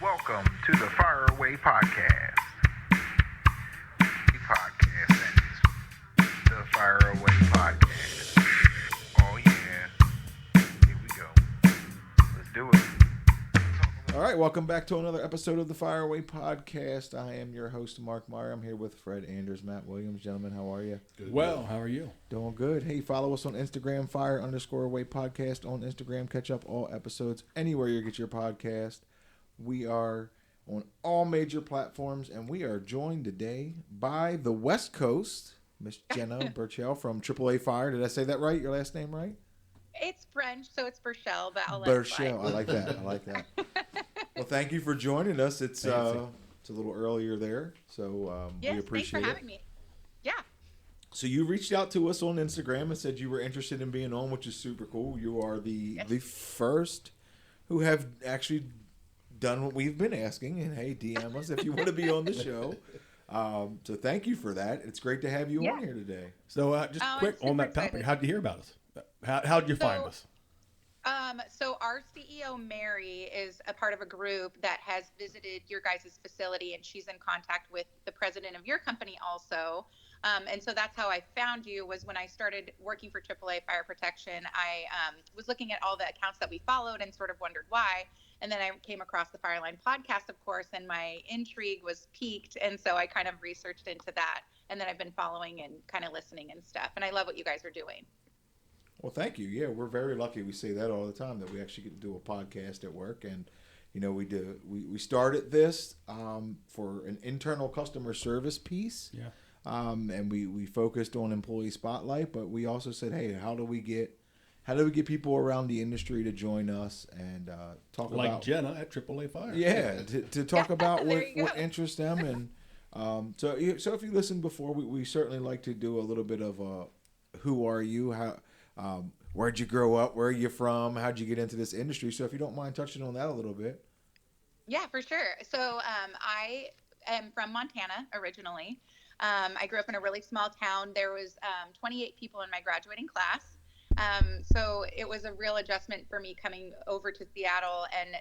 Welcome to the Fire Away Podcast. That is the Fire Away Podcast. Oh yeah, here we go. Let's do it. All right, welcome back to another episode of the Fire Away Podcast. I am your host, Mark Meyer. I'm here with Fred Anders, Matt Williams. Gentlemen, how are you? Good. Well, how are you? Doing good. Hey, follow us on Instagram, Fire_Away Podcast on Instagram. Catch up all episodes anywhere you get your podcast. We are on all major platforms, and we are joined today by the West Coast, Miss Jenna Burchell from AAA Fire. Did I say that right? Your last name right? It's French, so it's Burchell, but I'll let Burchell. I like that. I like that. Well, thank you for joining us. It's a little earlier there, so yes, we appreciate thanks for having me. Yeah. So you reached out to us on Instagram and said you were interested in being on, which is super cool. You are the first who have actually done what we've been asking, and hey, DM us if you want to be on the show. So thank you for that. It's great to have you on here today. So just quick on that topic, excited. how did you hear about us? How did you find us? So our CEO, Mary, is a part of a group that has visited your guys' facility, and she's in contact with the president of your company also. And so that's how I found you, was when I started working for AAA Fire Protection. I was looking at all the accounts that we followed and sort of wondered why. And then I came across the Fireline podcast, of course, and my intrigue was piqued. And so I kind of researched into that. And then I've been following and kind of listening and stuff. And I love what you guys are doing. Well, thank you. Yeah, we're very lucky. We say that all the time, that we actually get to do a podcast at work. And, you know, we started this for an internal customer service piece. Yeah. And we focused on employee spotlight, but we also said, hey, how do we get people around the industry to join us and talk like about Jenna at AAA Fire? Yeah, to talk about what interests them. And so if you listened before, we certainly like to do a little bit of who are you, where'd you grow up, where are you from, how'd you get into this industry? So if you don't mind touching on that a little bit. Yeah, for sure. So I am from Montana originally. I grew up in a really small town. There was 28 people in my graduating class. So it was a real adjustment for me coming over to Seattle and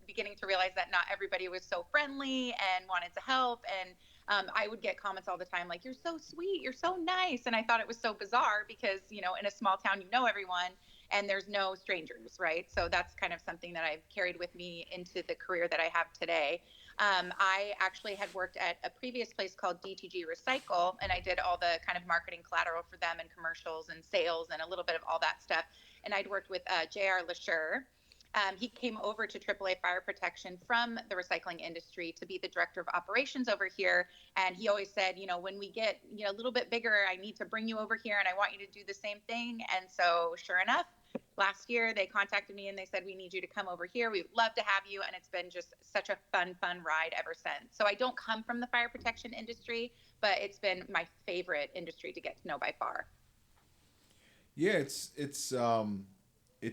beginning to realize that not everybody was so friendly and wanted to help. And I would get comments all the time like, "You're so sweet, you're so nice." And I thought it was so bizarre because, you know, in a small town, you know everyone and there's no strangers, right? So that's kind of something that I've carried with me into the career that I have today. I actually had worked at a previous place called DTG Recycle, and I did all the kind of marketing collateral for them and commercials and sales and a little bit of all that stuff. And I'd worked with J.R. Lashur. He came over to AAA Fire Protection from the recycling industry to be the director of operations over here. And he always said, you know, when we get, you know, a little bit bigger, I need to bring you over here and I want you to do the same thing. And so sure enough, last year they contacted me and they said, we need you to come over here. We would love to have you. And it's been just such a fun ride ever since. So I don't come from the fire protection industry, but it's been my favorite industry to get to know by far. Yeah, it's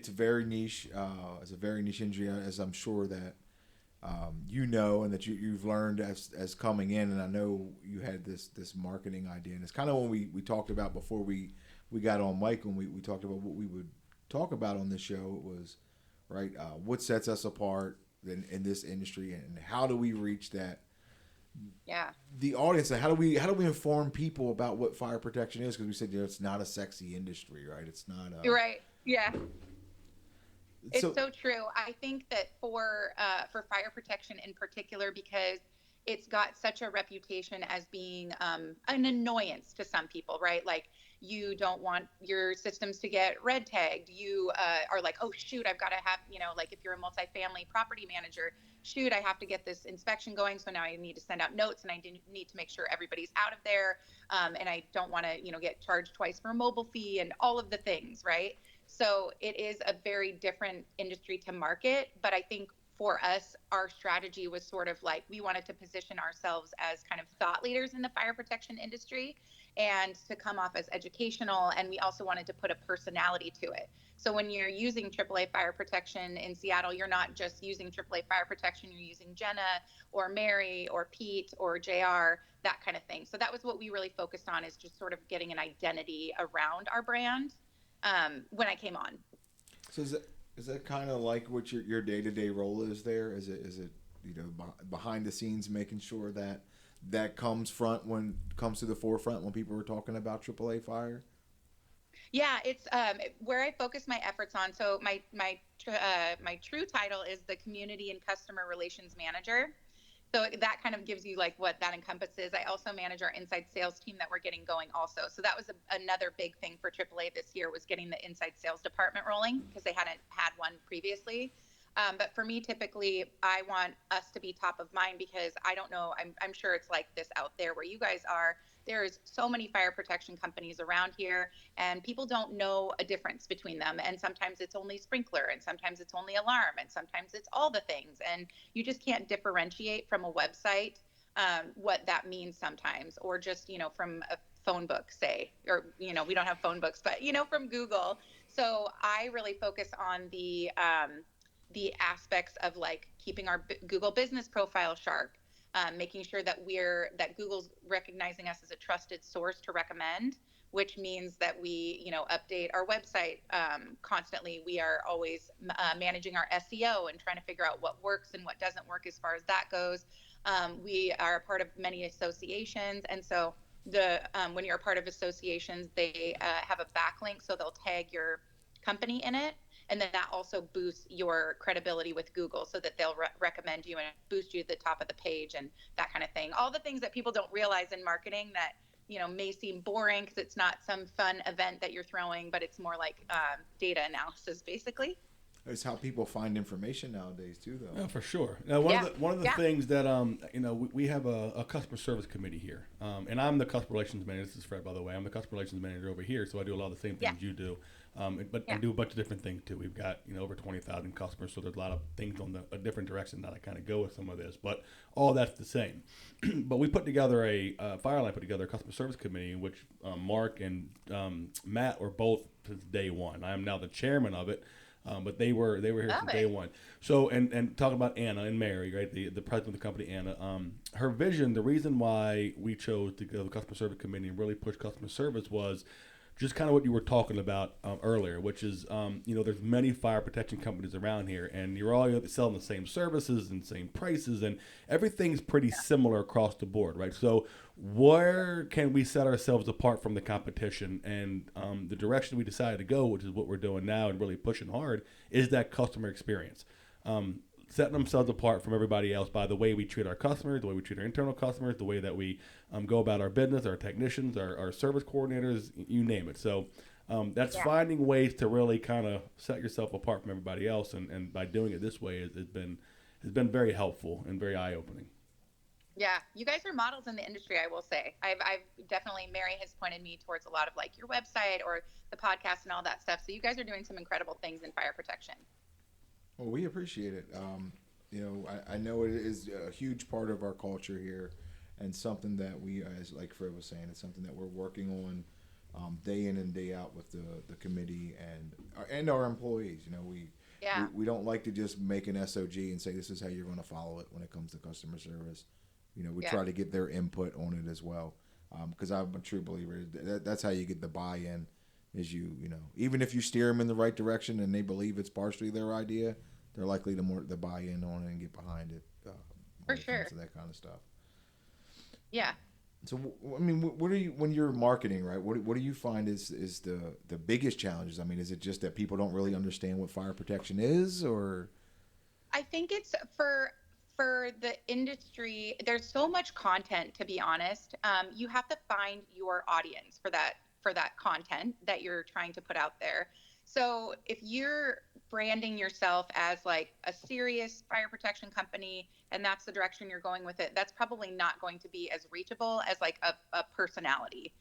very niche. It's a very niche industry, as I'm sure that you know, and that you've learned as coming in. And I know you had this marketing idea, and it's kind of when we talked about before we got on mic, when we talked about what we would talk about on this show. It was right. What sets us apart in this industry, and how do we reach that? Yeah. The audience, and how do we inform people about what fire protection is? Because we said, you know, it's not a sexy industry, right? It's not. Right. Yeah. It's so true. I think that for fire protection in particular, because it's got such a reputation as being an annoyance to some people, right? Like, you don't want your systems to get red tagged. You are like, oh, shoot, I've got to have, you know, like if you're a multifamily property manager, shoot, I have to get this inspection going. So now I need to send out notes and I need to make sure everybody's out of there. And I don't want to, you know, get charged twice for a mobile fee and all of the things, right? So it is a very different industry to market. But I think for us, our strategy was sort of like, we wanted to position ourselves as kind of thought leaders in the fire protection industry and to come off as educational. And we also wanted to put a personality to it. So when you're using AAA Fire Protection in Seattle, you're not just using AAA Fire Protection, you're using Jenna or Mary or Pete or JR, that kind of thing. So that was what we really focused on, is just sort of getting an identity around our brand when I came on. So Is that kind of like what your day to day role is there? Is it behind the scenes making sure that that comes to the forefront when people are talking about AAA Fire? Yeah, it's where I focus my efforts on. So my true title is the Community and Customer Relations Manager. So that kind of gives you like what that encompasses. I also manage our inside sales team that we're getting going also. So that was another big thing for AAA this year, was getting the inside sales department rolling, because they hadn't had one previously. But for me, typically, I want us to be top of mind, because I don't know, I'm sure it's like this out there where you guys are. There's so many fire protection companies around here, and people don't know a difference between them. And sometimes it's only sprinkler, and sometimes it's only alarm, and sometimes it's all the things. And you just can't differentiate from a website what that means sometimes, or just, from a phone book, say, or, we don't have phone books, but, from Google. So I really focus on the aspects of like keeping our Google business profile sharp, making sure that Google's recognizing us as a trusted source to recommend, which means that we, update our website constantly. We are always managing our SEO and trying to figure out what works and what doesn't work as far as that goes. We are a part of many associations, and so when you're a part of associations, they have a backlink, so they'll tag your company in it, and then that also boosts your credibility with Google, so that they'll recommend you and boost you to the top of the page and that kind of thing. All the things that people don't realize in marketing that may seem boring, because it's not some fun event that you're throwing, but it's more like data analysis, basically. It's how people find information nowadays too, though. Yeah, for sure. Now, one of the things that we have a customer service committee here, and I'm the customer relations manager. This is Fred, by the way. I'm the customer relations manager over here, so I do a lot of the same things you do, but I do a bunch of different things too. We've got over 20,000 customers, so there's a lot of things on a different direction that I kind of go with some of this, but all that's the same. But we put together Fireline put together a customer service committee in which Mark and Matt were both since day one. I am now the chairman of it. But they were here from day one. So and talking about Anna and Mary, right, the president of the company, Anna, her vision, the reason why we chose to go to the customer service committee and really push customer service was just kind of what you were talking about earlier, which is there's many fire protection companies around here, and you're all selling the same services and same prices, and everything's pretty similar across the board, right? So where can we set ourselves apart from the competition? And the direction we decided to go, which is what we're doing now and really pushing hard, is that customer experience. Setting themselves apart from everybody else by the way we treat our customers, the way we treat our internal customers, the way that we go about our business, our technicians, our service coordinators, you name it. So that's finding ways to really kind of set yourself apart from everybody else, and by doing it this way has been very helpful and very eye-opening. Yeah, you guys are models in the industry, I will say. I've definitely, Mary has pointed me towards a lot of like your website or the podcast and all that stuff. So you guys are doing some incredible things in fire protection. Well, we appreciate it. I know it is a huge part of our culture here, and something that we, as like Fred was saying, it's something that we're working on day in and day out with the committee and our employees. We don't like to just make an SOG and say this is how you're going to follow it when it comes to customer service. We try to get their input on it as well, because I'm a true believer that's how you get the buy-in. Is even if you steer them in the right direction and they believe it's partially their idea, they're likely to buy in on it and get behind it. For sure. So that kind of stuff. Yeah. So I mean, what are you, when you're marketing, right? What do you find is the biggest challenges? I mean, is it just that people don't really understand what fire protection is, or? I think it's for the industry. There's so much content, to be honest. You have to find your audience for that content that you're trying to put out there. So if you're branding yourself as like a serious fire protection company and that's the direction you're going with it, that's probably not going to be as reachable as like a personality.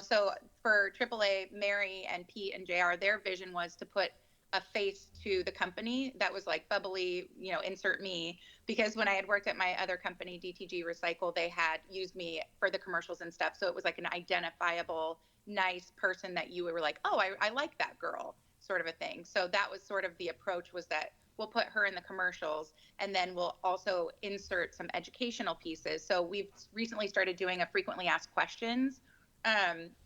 So for AAA, Mary and Pete and JR, their vision was to put a face to the company that was like bubbly, insert me, because when I had worked at my other company, DTG Recycle, they had used me for the commercials and stuff. So it was like an identifiable, nice person that you were like, oh, I like that girl, sort of a thing. So that was sort of the approach, was that we'll put her in the commercials and then we'll also insert some educational pieces. So we've recently started doing a frequently asked questions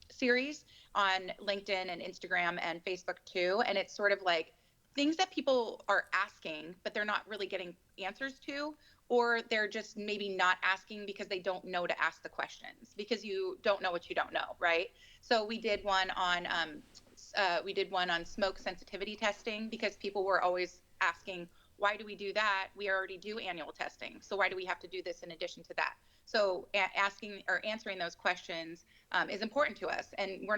series on LinkedIn and Instagram and Facebook too. And it's sort of like things that people are asking, but they're not really getting answers to, or they're just maybe not asking because they don't know to ask the questions, because you don't know what you don't know, right? So we did one on smoke sensitivity testing, because people were always asking, why do we do that? We already do annual testing. So why do we have to do this in addition to that? So asking or answering those questions is important to us. And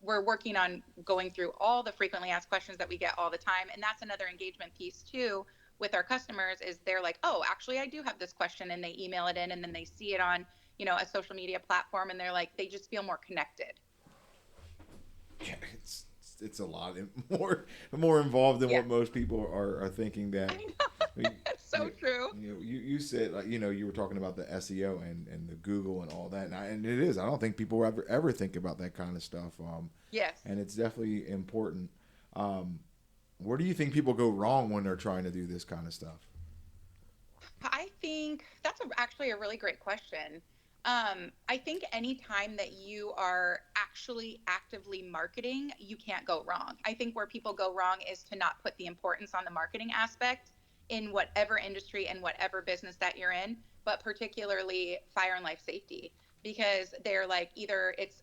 we're working on going through all the frequently asked questions that we get all the time. And that's another engagement piece too with our customers, is they're like, oh, actually, I do have this question, and they email it in, and then they see it on, a social media platform, and they're like, they just feel more connected. Yeah, it's a lot more involved than what most people are thinking. That I know. That's so true. You said, like, you were talking about the SEO and the Google and all that, and it is. I don't think people ever think about that kind of stuff. Yes. And it's definitely important. Where do you think people go wrong when they're trying to do this kind of stuff? I think that's actually a really great question. I think anytime that you are actually actively marketing, you can't go wrong. I think where people go wrong is to not put the importance on the marketing aspect in whatever industry and whatever business that you're in, but particularly fire and life safety, because they're like, either it's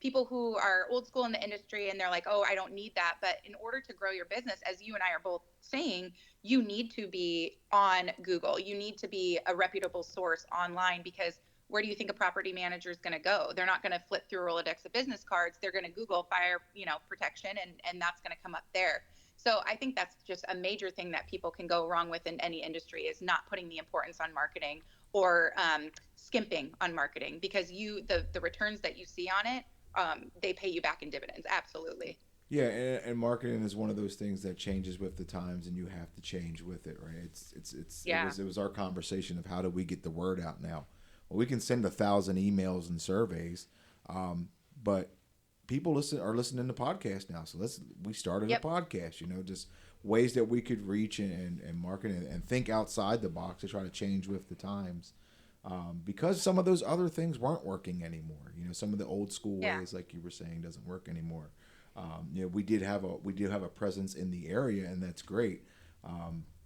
people who are old school in the industry and they're like, oh, I don't need that. But in order to grow your business, as you and I are both saying, you need to be on Google. You need to be a reputable source online, because where do you think a property manager is going to go? They're not going to flip through a Rolodex of business cards. They're going to Google fire, protection, and that's going to come up there. So I think that's just a major thing that people can go wrong with in any industry, is not putting the importance on marketing, or skimping on marketing, because the returns that you see on it, they pay you back in dividends. Absolutely. Yeah, and marketing is one of those things that changes with the times, and you have to change with it, right? It was our conversation of how do we get the word out now. Well, we can send 1,000 emails and surveys, but people are listening to podcasts now. So we started a podcast. Just ways that we could reach and market and think outside the box to try to change with the times. Because some of those other things weren't working anymore. Some of the old school ways, like you were saying, doesn't work anymore. We do have a presence in the area, and that's great.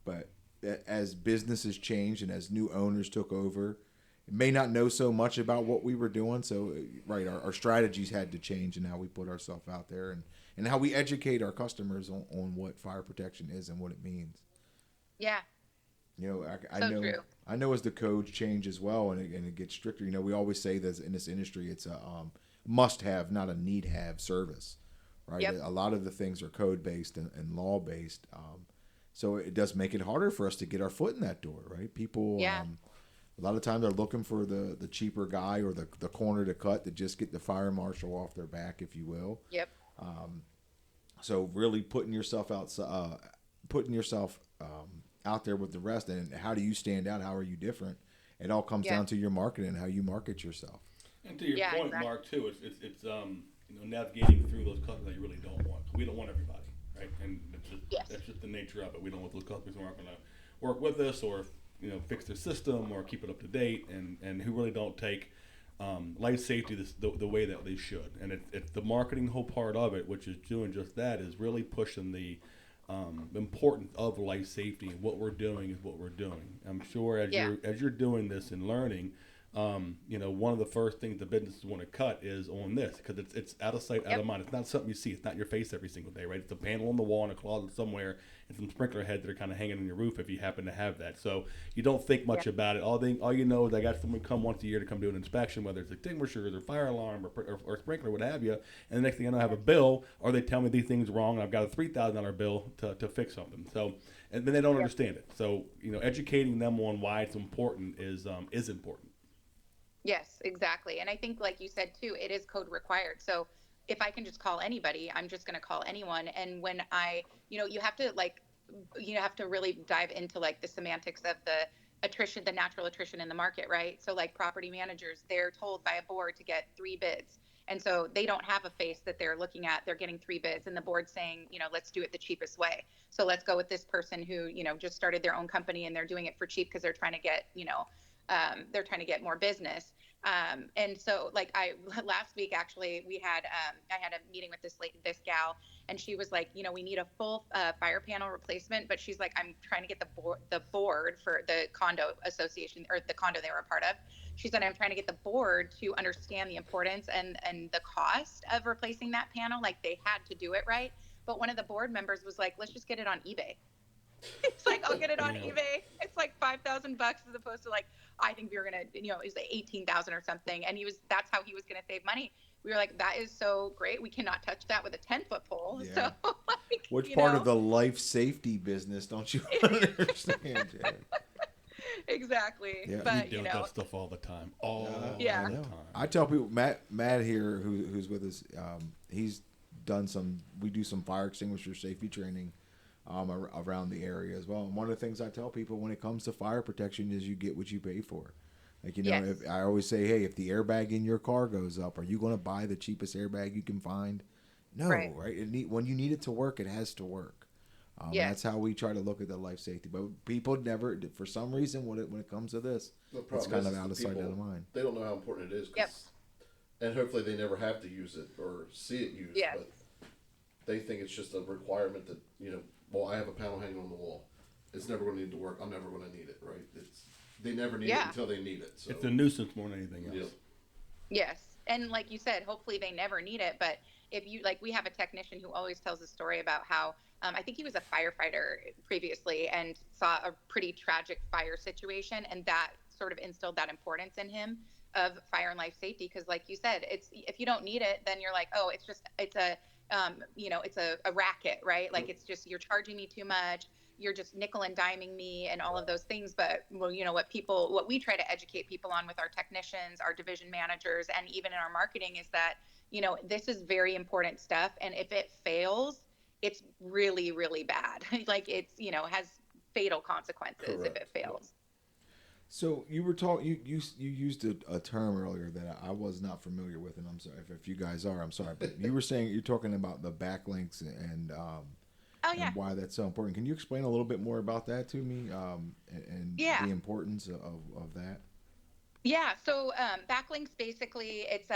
But as businesses changed and as new owners took over, may not know so much about what we were doing. So, right, our strategies had to change, and how we put ourselves out there, and how we educate our customers on what fire protection is and what it means. Yeah. I know as the codes change as well, and it gets stricter. We always say that in this industry, it's a must-have, not a need-have service, right? Yep. A lot of the things are code-based and law-based, so it does make it harder for us to get our foot in that door, right? People, a lot of times they're looking for the cheaper guy or the corner to cut to just get the fire marshal off their back, if you will. Yep. So really putting yourself out there with the rest, and how do you stand out? How are you different? It all comes down to your marketing and how you market yourself. And to your point, exactly. Mark, too, it's navigating through those customers that you really don't want. We don't want everybody, right? And that's just the nature of it. We don't want those customers who aren't going to work with us, or fix their system or keep it up to date, and who really don't take life safety the way that they should. And it's the marketing whole part of it, which is doing just that, is really pushing the importance of life safety, and what we're doing is what we're doing. I'm sure as you're doing this and learning, one of the first things the businesses want to cut is on this, because it's out of sight, out of mind. It's not something you see. It's not your face every single day, right? It's a panel on the wall in a closet somewhere, and some sprinkler heads that are kind of hanging on your roof if you happen to have that. So you don't think much about it. All you know is I got someone come once a year to come do an inspection, whether it's extinguishers or fire alarm or sprinkler, what have you. And the next thing I know, I have a bill, or they tell me these things wrong, and I've got a $3,000 bill to fix something. So, and then they don't understand it. So educating them on why it's important is important. Yes, exactly. And I think, like you said too, it is code required. So if I can just call anybody, I'm just going to call anyone. And when you have to really dive into like the semantics of the natural attrition in the market, right? So like property managers, they're told by a board to get 3 bids. And so they don't have a face that they're looking at. They're getting 3 bids, and the board's saying, let's do it the cheapest way. So let's go with this person who, just started their own company, and they're doing it for cheap because they're trying to get more business. And so like last week, actually, I had a meeting with this gal, and she was like, we need a full fire panel replacement, but she's like, I'm trying to get the board for the condo association, or the condo they were a part of. She said, I'm trying to get the board to understand the importance and the cost of replacing that panel. Like, they had to do it right. But one of the board members was like, let's just get it on eBay. It's like, I'll get it on eBay. It's like $5,000 as opposed to, like, I think we were gonna, it was like 18,000 or something. And that's how he was gonna save money. We were like, that is so great. We cannot touch that with a 10-foot pole. Yeah. So, like, which part of the life safety business don't you understand, Jen? Exactly. Yeah. But we deal with that stuff all the time. The time. I tell people, Matt here, who's with us, he's done we do some fire extinguisher safety training around the area as well. And one of the things I tell people when it comes to fire protection is you get what you pay for. Like, if I always say, hey, if the airbag in your car goes up, are you going to buy the cheapest airbag you can find? No, right? When you need it to work, it has to work. That's how we try to look at the life safety. But people never, for some reason, when it comes to this, it's kind of out of sight, out of mind. They don't know how important it is. And hopefully they never have to use it or see it used. Yes. But they think it's just a requirement that, well, I have a panel hanging on the wall. It's never going to need to work. I'm never going to need it, right? They never need it until they need it. So. It's a nuisance more than anything else. Yep. Yes. And like you said, hopefully they never need it. But if you, like, we have a technician who always tells a story about how, I think he was a firefighter previously and saw a pretty tragic fire situation. And that sort of instilled that importance in him of fire and life safety. Because like you said, if you don't need it, then you're like, oh, it's a racket, right? Like, it's just, you're charging me too much. You're just nickel and diming me and all of those things. But well, what we try to educate people on with our technicians, our division managers, and even in our marketing is that, this is very important stuff. And if it fails, it's really, really bad. Like, it's, has fatal consequences. Correct. If it fails. So you were talking. You used a term earlier that I was not familiar with, and I'm sorry if you guys are. I'm sorry, but you were saying you're talking about the backlinks and and why that's so important. Can you explain a little bit more about that to me and the importance of that? Yeah. So backlinks, basically, it's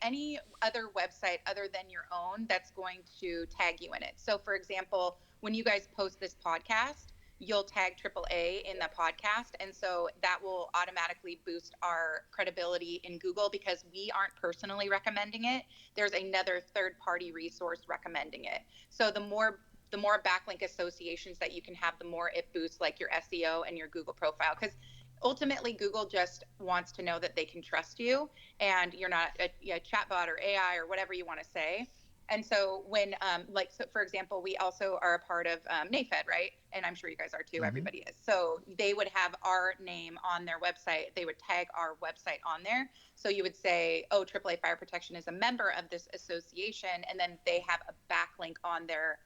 any other website other than your own that's going to tag you in it. So, for example, when you guys post this podcast, you'll tag AAA in the podcast. And so that will automatically boost our credibility in Google because we aren't personally recommending it. There's another third-party resource recommending it. So the more backlink associations that you can have, the more it boosts like your SEO and your Google profile. Because ultimately, Google just wants to know that they can trust you and you're not a chatbot or AI or whatever you want to say. And so when, so for example, we also are a part of NAFED, right? And I'm sure you guys are too. Mm-hmm. Everybody is. So they would have our name on their website. They would tag our website on there. So you would say, oh, AAA Fire Protection is a member of this association. And then they have a backlink on their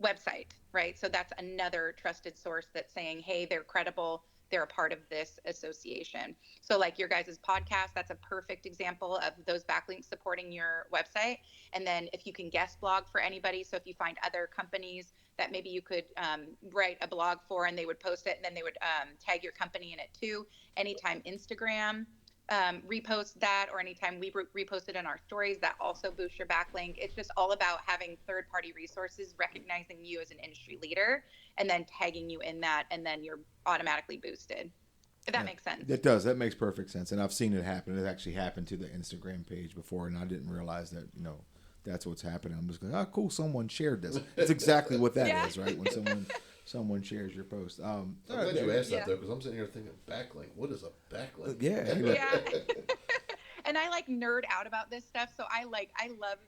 website, right? So that's another trusted source that's saying, hey, they're credible. They're a part of this association. So like your guys' podcast, that's a perfect example of those backlinks supporting your website. And then if you can guest blog for anybody, so if you find other companies that maybe you could write a blog for and they would post it and then they would tag your company in it too. Anytime Instagram repost that or anytime we repost it in our stories, that also boosts your backlink. It's just all about having third-party resources, recognizing you as an industry leader, and then tagging you in that, and then you're automatically boosted. If that makes sense. It does. That makes perfect sense. And I've seen it happen. It actually happened to the Instagram page before, and I didn't realize that, that's what's happening. I'm just going, oh, cool, someone shared this. It's exactly what that is, right? When someone shares your post. I'm glad you asked that, though, because I'm sitting here thinking, backlink. What is a backlink? Yeah. And I like nerd out about this stuff. So I love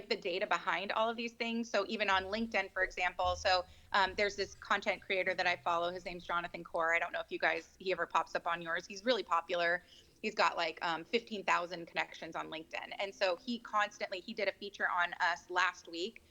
the data behind all of these things. So even on LinkedIn, for example, there's this content creator that I follow. His name's Jonathan Core. I don't know if he ever pops up on yours. He's really popular. He's got 15,000 connections on LinkedIn. And so he did a feature on us last week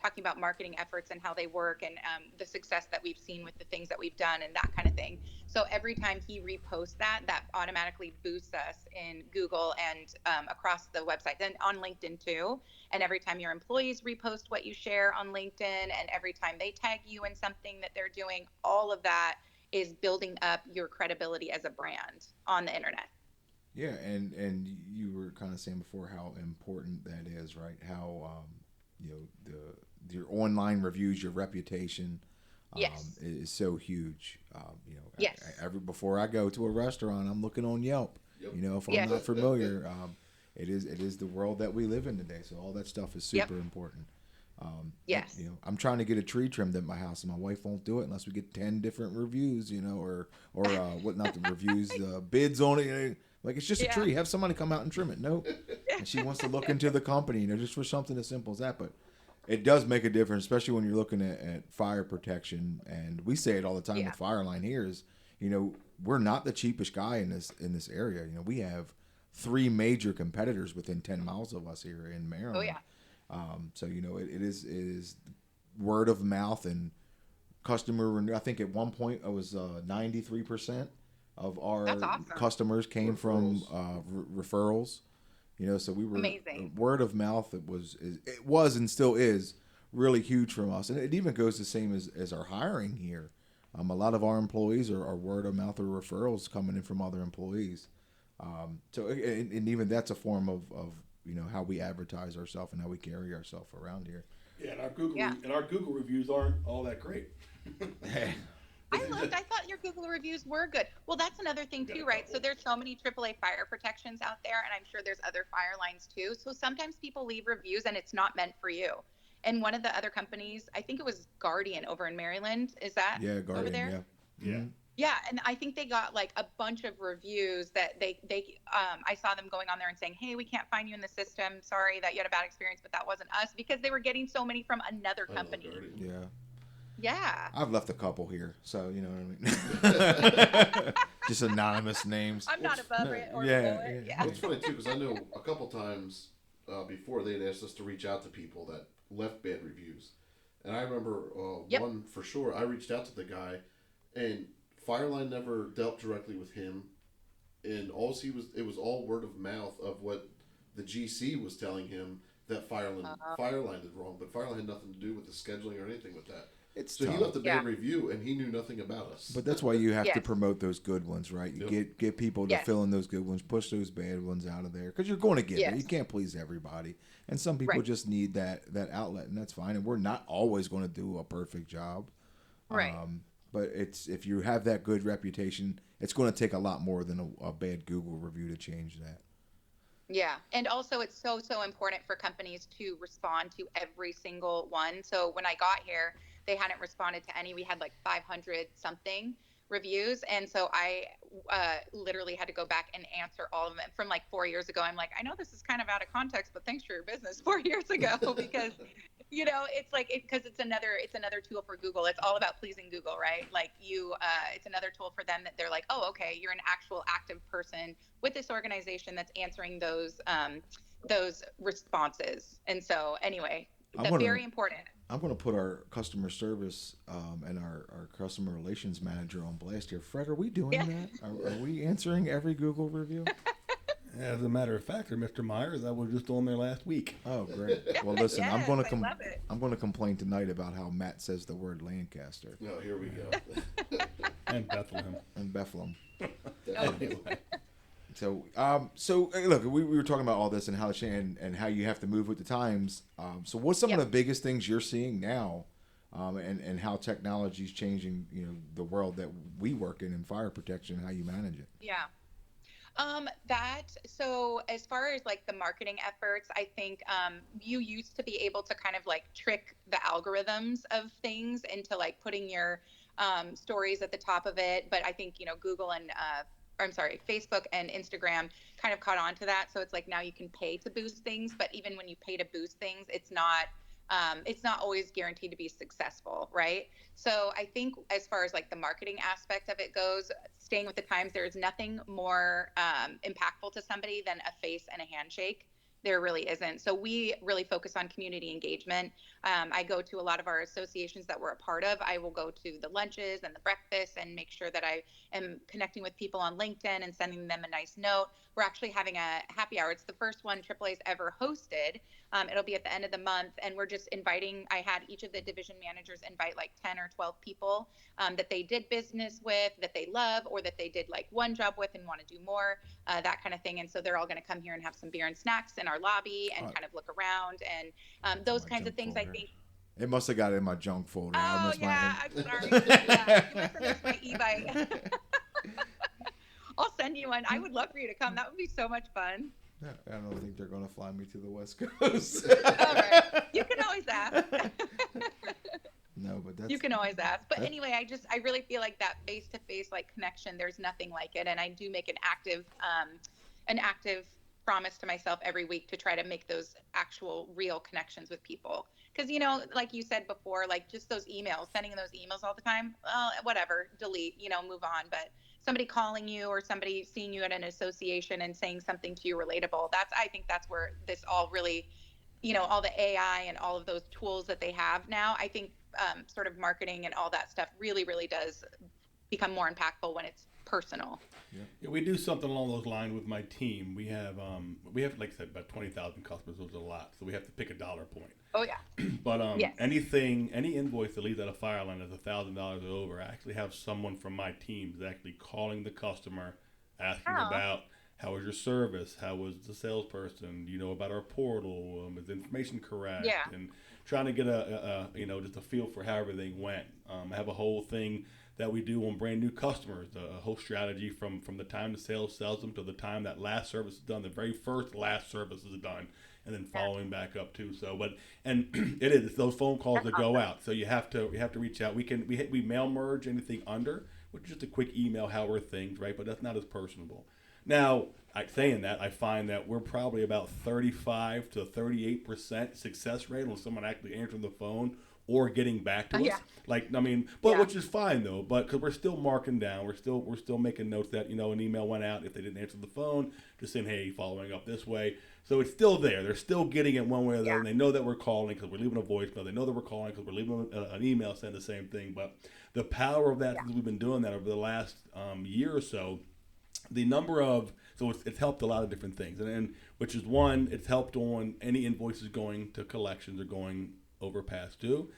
talking about marketing efforts and how they work and the success that we've seen with the things that we've done and that kind of thing. So every time he reposts that automatically boosts us in Google and across the website, and on LinkedIn too. And every time your employees repost what you share on LinkedIn and every time they tag you in something that they're doing, all of that is building up your credibility as a brand on the internet. Yeah, and you were kind of saying before how important that is, right? How you know, your online reviews, your reputation, Yes. is so huge. You know, Yes. before I go to a restaurant, I'm looking on Yelp. Yep. You know, if I'm Yes. not familiar, it is the world that we live in today. So all that stuff is super important. Yes. You know, I'm trying to get a tree trimmed at my house, and my wife won't do it unless we get 10 different reviews. You know, or what not the reviews, bids on it. You know, like it's just a tree. Have somebody come out and trim it. Nope. And she wants to look into the company, you know, just for something as simple as that. But it does make a difference, especially when you're looking at fire protection. And we say it all the time with Fireline here is, you know, we're not the cheapest guy in this area. You know, we have 3 major competitors within 10 miles of us here in Maryland. Oh yeah. So you know, it is word of mouth and customer. I think at one point it was 93% of our customers came from referrals. You know, so we were amazing. Word of mouth. It was and still is really huge from us, and it even goes the same as our hiring here. A lot of our employees are word of mouth or referrals coming in from other employees. So and even that's a form of you know how we advertise ourselves and how we carry ourselves around here. Yeah, and our Google reviews aren't all that great. I thought your Google reviews were good. Well, that's another thing too, right? So there's so many AAA fire protections out there, and I'm sure there's other fire lines too. So sometimes people leave reviews and it's not meant for you. And one of the other companies, I think it was Guardian over in Maryland. Is that Guardian, over there? Yeah. Mm-hmm. Yeah, and I think they got like a bunch of reviews that they I saw them going on there and saying, "Hey, we can't find you in the system. Sorry that you had a bad experience, but that wasn't us," because they were getting so many from another company. Yeah. Yeah. I've left a couple here, so you know what I mean. Just anonymous names. I'm not above it or below it. Yeah. Well, it's funny too because I know a couple times before they'd asked us to reach out to people that left bad reviews, and I remember one for sure. I reached out to the guy, and Fireline never dealt directly with him, and it was all word of mouth of what the GC was telling him that Fireline did wrong, but Fireline had nothing to do with the scheduling or anything with that. So he left a bad review, and he knew nothing about us. But that's why you have to promote those good ones, right? You get people to fill in those good ones, push those bad ones out of there, because you're going to get it. You can't please everybody, and some people just need that outlet, and that's fine. And we're not always going to do a perfect job, right? But if you have that good reputation, it's going to take a lot more than a bad Google review to change that. Yeah. And also it's so important for companies to respond to every single one. So when I got here, they hadn't responded to any. We had like 500 something reviews. And so I literally had to go back and answer all of them from like 4 years ago. I'm like, I know this is kind of out of context, but thanks for your business 4 years ago, because you know, it's like, because it's another tool for Google. It's all about pleasing Google, right? Like it's another tool for them that they're like, oh, okay, you're an actual active person with this organization that's answering those responses. And so anyway, that's very important. I'm going to put our customer service and our customer relations manager on blast here. Fred, are we doing that? Are we answering every Google review? As a matter of fact, Mr. Myers, I was just on there last week. Oh, great. Well, listen, I'm going to complain tonight about how Matt says the word Lancaster. No, here we go. And Bethlehem. Anyway. So look, we were talking about all this and how how you have to move with the times. So what's some of the biggest things you're seeing now, and how technology is changing, you know, the world that we work in fire protection, and how you manage it? Yeah. So as far as like the marketing efforts, I think you used to be able to kind of like trick the algorithms of things into like putting your stories at the top of it. But I think, you know, Google and Facebook and Instagram kind of caught on to that. So it's like now you can pay to boost things, but even when you pay to boost things, it's not always guaranteed to be successful, right? So I think as far as like the marketing aspect of it goes, staying with the times, there is nothing more impactful to somebody than a face and a handshake. There really isn't. So we really focus on community engagement. I go to a lot of our associations that we're a part of. I will go to the lunches and the breakfasts and make sure that I am connecting with people on LinkedIn and sending them a nice note. We're actually having a happy hour. It's the first one AAA's ever hosted. It'll be at the end of the month, and we're just inviting. I had each of the division managers invite like 10 or 12 people that they did business with, that they love, or that they did like one job with and want to do more, that kind of thing. And so they're all going to come here and have some beer and snacks in our lobby and kind of look around and those kinds of things. Folder. I think. It must have got it in my junk folder. Oh, yeah, I'm sorry. Yeah, you must have missed my e-bike. I'll send you one. I would love for you to come. That would be so much fun. Yeah, I don't think they're going to fly me to the West Coast. All right. You can always ask. No, but that's... You can always ask. But anyway, I really feel like that face-to-face like connection, there's nothing like it. And I do make an active promise to myself every week to try to make those actual real connections with people. Because, you know, like you said before, like just those emails, sending those emails all the time, well, whatever, delete, you know, move on. But somebody calling you or somebody seeing you at an association and saying something to you relatable, I think that's where this all really, you know, all the AI and all of those tools that they have now, I think sort of marketing and all that stuff really, really does become more impactful when it's personal. Yeah, we do something along those lines with my team. We have like I said, about 20,000 customers, which is a lot. So we have to pick a dollar point. Oh yeah. But yes. Any invoice that leaves out a fire line is $1,000 or over. I actually have someone from my team is actually calling the customer, asking about how was your service, how was the salesperson, you know, about our portal, is the information correct, and trying to get a just a feel for how everything went. I have a whole thing that we do on brand new customers, a whole strategy from the time the sales sells them to the time that last service is done, the very first last service is done, and then following back up too. So, it's those phone calls that go out. So you have to reach out. We mail merge anything under, which is just a quick email, how are things, right? But that's not as personable. Now, saying that, I find that we're probably about 35 to 38% success rate on someone actually answering the phone or getting back to us. Which is fine though, but because we're still marking down, we're still making notes that, you know, an email went out if they didn't answer the phone, just saying, hey, following up this way. So it's still there. They're still getting it one way or the other. And they know that we're calling because we're leaving a voicemail. They know that we're calling because we're leaving an email saying the same thing. But the power of that, since we've been doing that over the last year or so, it's helped a lot of different things. And which is one, it's helped on any invoices going to collections or going over past due.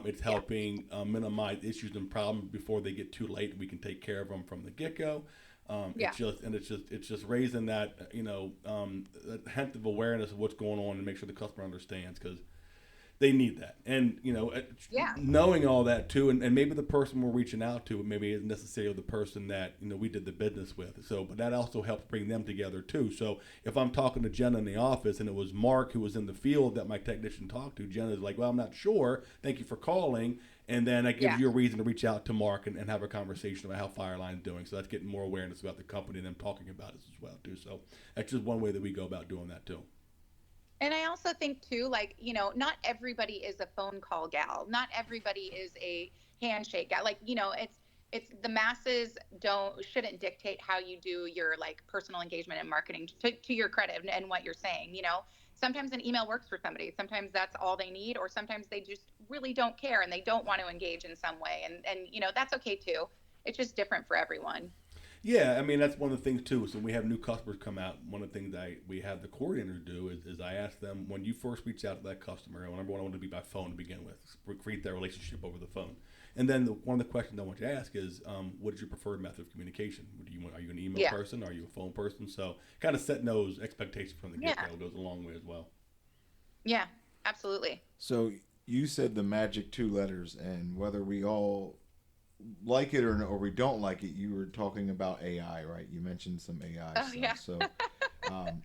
It's helping minimize issues and problems before they get too late. We can take care of them from the get-go. It's just raising that, that hint of awareness of what's going on and make sure the customer understands, because they need that. And, knowing all that too, and maybe the person we're reaching out to maybe isn't necessarily the person that, we did the business with. So, but that also helps bring them together too. So if I'm talking to Jenna in the office and it was Mark who was in the field that my technician talked to, Jenna's like, well, I'm not sure. Thank you for calling. And then that gives you a reason to reach out to Mark and have a conversation about how Fireline's doing. So that's getting more awareness about the company and them talking about it as well too. So that's just one way that we go about doing that too. And I also think too, like, not everybody is a phone call gal. Not everybody is a handshake gal. Like, it's the masses shouldn't dictate how you do your like personal engagement and marketing to your credit and what you're saying. Sometimes an email works for somebody. Sometimes that's all they need, or sometimes they just really don't care and they don't want to engage in some way. And that's okay too. It's just different for everyone. Yeah, I mean, that's one of the things too. So when we have new customers come out, one of the things we have the coordinator do is I ask them, when you first reach out to that customer, number one, I want to be by phone to begin with, create that relationship over the phone. And then one of the questions I want you to ask is, what is your preferred method of communication? Are you an email person? Are you a phone person? So kind of setting those expectations from the get-go goes a long way as well. Yeah, absolutely. So you said the magic 2 letters, and whether we all like it or we don't like it, you were talking about AI, right? You mentioned some AI stuff. Yeah. So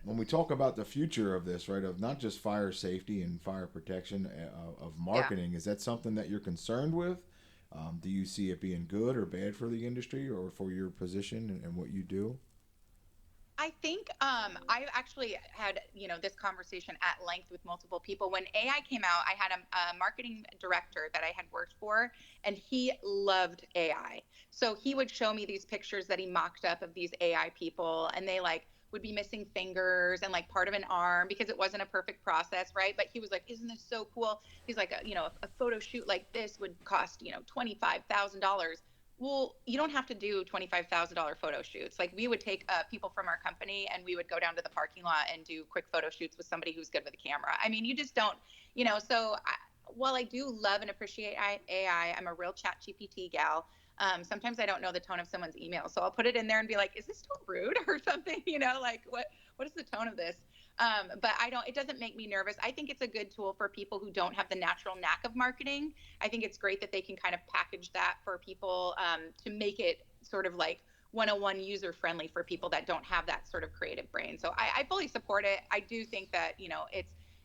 when we talk about the future of this, right, of not just fire safety and fire protection, of marketing, is that something that you're concerned with? Do you see it being good or bad for the industry or for your position and what you do? I think I actually had, this conversation at length with multiple people. When AI came out, I had a marketing director that I had worked for, and he loved AI. So he would show me these pictures that he mocked up of these AI people, and they would be missing fingers and part of an arm because it wasn't a perfect process, right? But he was like, isn't this so cool? He's like, a photo shoot like this would cost, $25,000. well, you don't have to do $25,000 photo shoots. Like, we would take people from our company and we would go down to the parking lot and do quick photo shoots with somebody who's good with a camera. I mean, you just don't, so while I do love and appreciate AI, I'm a real ChatGPT gal. Sometimes I don't know the tone of someone's email. So I'll put it in there and be like, is this too rude or something? Like what is the tone of this? But it doesn't make me nervous. I think it's a good tool for people who don't have the natural knack of marketing. I think it's great that they can kind of package that for people to make it sort of like 101 user friendly for people that don't have that sort of creative brain. So I fully support it. I do think that,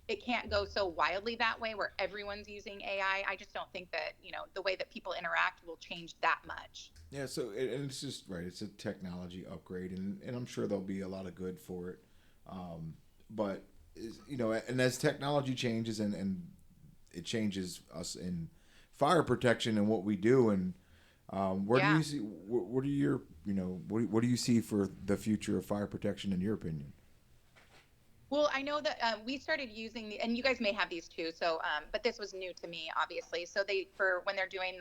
it can't go so wildly that way where everyone's using AI. I just don't think that, the way that people interact will change that much. Yeah, so and it's just right. It's a technology upgrade, and I'm sure there'll be a lot of good for it. But and as technology changes and it changes us in fire protection and what we do, and where do you see what are your what do you see for the future of fire protection in your opinion? Well, I know that we started using and you guys may have these too. So, but this was new to me, obviously. So when they're doing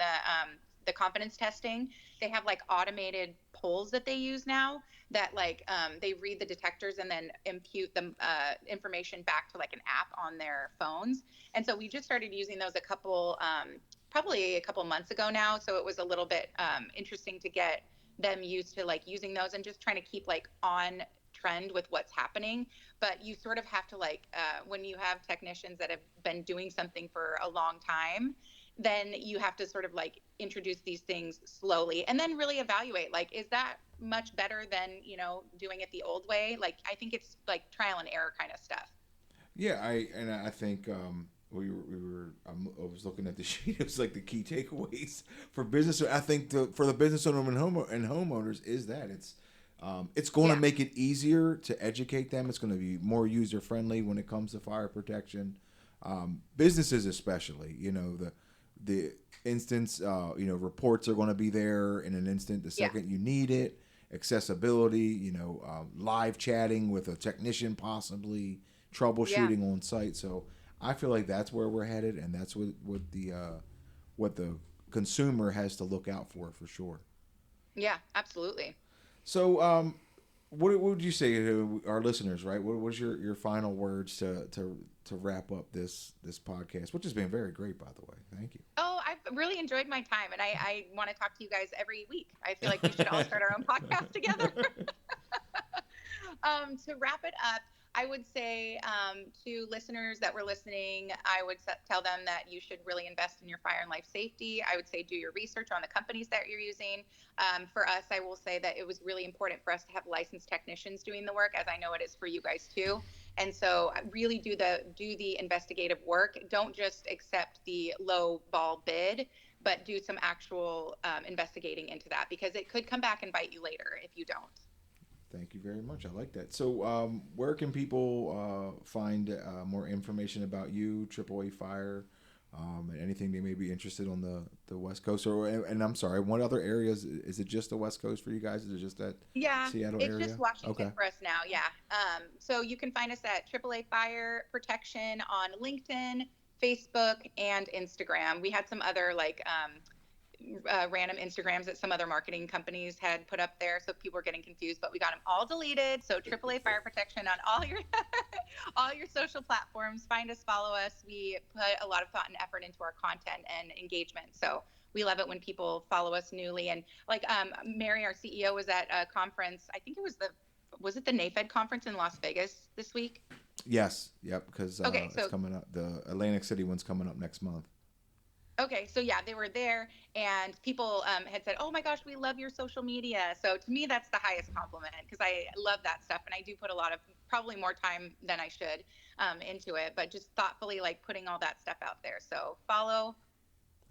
the confidence testing, they have like automated polls that they use now that like they read the detectors and then impute the information back to like an app on their phones. And so we just started using those probably a couple months ago now. So it was a little bit interesting to get them used to like using those and just trying to keep like on trend with what's happening. But you sort of have to like when you have technicians that have been doing something for a long time, then you have to sort of like introduce these things slowly and then really evaluate, like, is that much better than doing it the old way? Like, I think it's like trial and error kind of stuff. Yeah, I think I was looking at the sheet. It was like the key takeaways for business. I think for the business owner and homeowners is that it's going to make it easier to educate them. It's going to be more user friendly when it comes to fire protection. Businesses especially, the instance, reports are going to be there in an instant the second you need it. Accessibility, live chatting with a technician, possibly troubleshooting on site. So I feel like that's where we're headed, and that's what the consumer has to look out for sure. Yeah, absolutely. So, what would you say to our listeners? Right, what was your final words to wrap up this podcast, which has been very great, by the way. Thank you. Oh, I've really enjoyed my time, and I want to talk to you guys every week. I feel like we should all start our own podcast together. To wrap it up, I would say to listeners that were listening, I would tell them that you should really invest in your fire and life safety. I would say do your research on the companies that you're using. For us, I will say that it was really important for us to have licensed technicians doing the work, as I know it is for you guys too. And so really do the investigative work. Don't just accept the low ball bid, but do some actual investigating into that, because it could come back and bite you later if you don't. Thank you very much. I like that. So where can people find more information about you, AAA Fire, and anything they may be interested on the West Coast? And I'm sorry, what other areas? Is it just the West Coast for you guys? Is it just that Seattle area? It's just Washington for us now, yeah. So you can find us at AAA Fire Protection on LinkedIn, Facebook, and Instagram. We had some other random Instagrams that some other marketing companies had put up there, so people were getting confused, but we got them all deleted. So AAA Fire Protection on all your all your social platforms. Find us, follow us. We put a lot of thought and effort into our content and engagement, so we love it when people follow us newly. And like Mary, our CEO, was at a conference. I think it was it the NAFED conference in Las Vegas this week? Yes, yep, because it's coming up. The Atlantic City one's coming up next month. Okay, so yeah, they were there, and people had said, "Oh my gosh, we love your social media." So to me, that's the highest compliment, because I love that stuff, and I do put a lot of, probably more time than I should, into it, but just thoughtfully like putting all that stuff out there. So follow.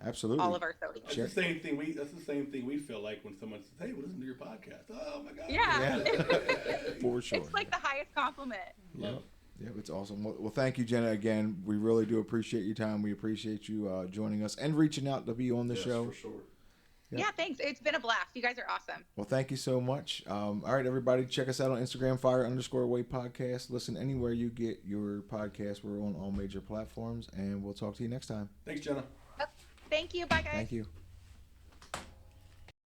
Absolutely. All of our social. That's the same thing we feel like when someone says, "Hey, well, listen to your podcast." Oh my God. Yeah. For sure. It's like the highest compliment. Yeah, it's awesome. Well, thank you, Jenna. Again, we really do appreciate your time. We appreciate you joining us and reaching out to be on the show. For sure. Yeah, thanks. It's been a blast. You guys are awesome. Well, thank you so much. All right, everybody, check us out on Instagram, Fire_Away Podcast. Listen anywhere you get your podcast. We're on all major platforms, and we'll talk to you next time. Thanks, Jenna. Thank you. Bye, guys. Thank you.